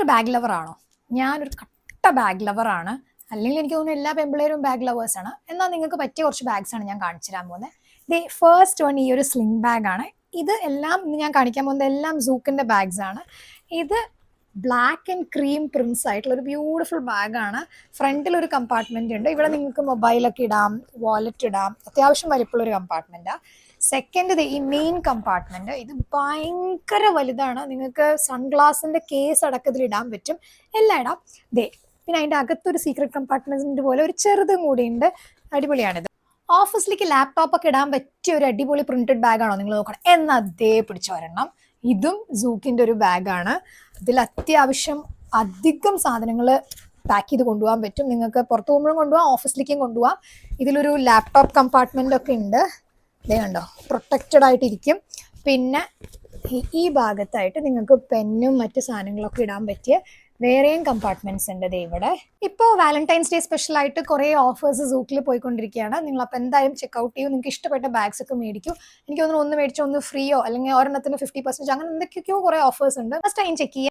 നിങ്ങളൊരു bag lover ആണോ? ഞാനൊരു കട്ട ബാഗ് ലവർ ആണ്. അല്ലെങ്കിൽ എനിക്ക് തോന്നുന്നു എല്ലാ പെമ്പിളേരും ബാഗ് ലവേഴ്സ് ആണ്. എന്നാൽ നിങ്ങൾക്ക് പറ്റിയ കുറച്ച് ബാഗ്സ് ആണ് ഞാൻ കാണിച്ചു തരാൻ പോകുന്നത്. ഫസ്റ്റ് വൺ ഈ ഒരു സ്ലിംഗ് ബാഗ് ആണ്. ഇത് എല്ലാം ഞാൻ കാണിക്കാൻ പോകുന്നത് എല്ലാം സൂക്കിന്റെ ബാഗ്സ് ആണ്. ഇത് ബ്ലാക്ക് ആൻഡ് ക്രീം പ്രിന്റ്സ് ആയിട്ടുള്ള ഒരു ബ്യൂട്ടിഫുൾ ബാഗാണ്. ഫ്രണ്ടിൽ ഒരു കമ്പാർട്ട്മെന്റ് ഉണ്ട്. ഇവിടെ നിങ്ങൾക്ക് മൊബൈലൊക്കെ ഇടാം, വാലറ്റ് ഇടാം. അത്യാവശ്യം വലിപ്പമുള്ള ഒരു കമ്പാർട്ട്മെന്റാണ്. സെക്കൻഡ് ഈ മെയിൻ കമ്പാർട്ട്മെന്റ്, ഇത് ഭയങ്കര വലുതാണ്. നിങ്ങൾക്ക് സൺഗ്ലാസിന്റെ കേസ് അടക്കത്തിൽ ഇടാൻ പറ്റും, എല്ലാം ഇടാം. പിന്നെ അതിന്റെ അകത്തൊരു സീക്രട്ട് കമ്പാർട്ട്മെന്റ് പോലെ ഒരു ചെറുതും കൂടി ഉണ്ട്. അടിപൊളിയാണിത്. ഓഫീസിലേക്ക് ലാപ്ടോപ്പ് ഒക്കെ ഇടാൻ പറ്റിയ ഒരു അടിപൊളി പ്രിന്റഡ് ബാഗാണോ നിങ്ങൾ നോക്കണം എന്നാൽ പിടിച്ചു വരണം. ഇതും സൂക്കിന്റെ ഒരു ബാഗാണ്. ഇതിൽ അത്യാവശ്യം അധികം സാധനങ്ങൾ പാക്ക് ചെയ്ത് കൊണ്ടുപോകാൻ പറ്റും. നിങ്ങൾക്ക് പുറത്തു പോകുമ്പോഴും കൊണ്ടുപോകാം, ഓഫീസിലേക്കും കൊണ്ടുപോകാം. ഇതിലൊരു ലാപ്ടോപ്പ് കമ്പാർട്ട്മെന്റ് ഒക്കെ ഉണ്ട്. ഇതേ കണ്ടോ, പ്രൊട്ടക്റ്റഡ് ആയിട്ടിരിക്കും. പിന്നെ ഈ ഭാഗത്തായിട്ട് നിങ്ങൾക്ക് പെന്നും മറ്റു സാധനങ്ങളൊക്കെ ഇടാൻ പറ്റിയ വേറെയും കമ്പാർട്ട്മെന്റ്സ് ഉണ്ട് ഇവിടെ. ഇപ്പോൾ വാലന്റൈൻസ് ഡേ സ്പെഷ്യൽ ആയിട്ട് കുറേ ഓഫേഴ്സ് സൂക്കിൽ പോയിക്കൊണ്ടിരിക്കുകയാണ്. നിങ്ങൾ അപ്പോൾ എന്തായാലും ചെക്ക്ഔട്ട് ചെയ്യും. നിങ്ങൾക്ക് ഇഷ്ടപ്പെട്ട ബാഗ്സ് ഒക്കെ മേടിക്കും. എനിക്ക് തോന്നുന്നു ഒന്ന് മേടിച്ചോ ഒന്ന് ഫ്രീയോ അല്ലെങ്കിൽ ഒരെണ്ണത്തിന് 50% അങ്ങനെ എന്തൊക്കെയൊക്കെയോ കുറേ ഓഫേഴ്സ് ഉണ്ട്. ഫസ്റ്റ് ടൈം ചെക്ക് ചെയ്യുക.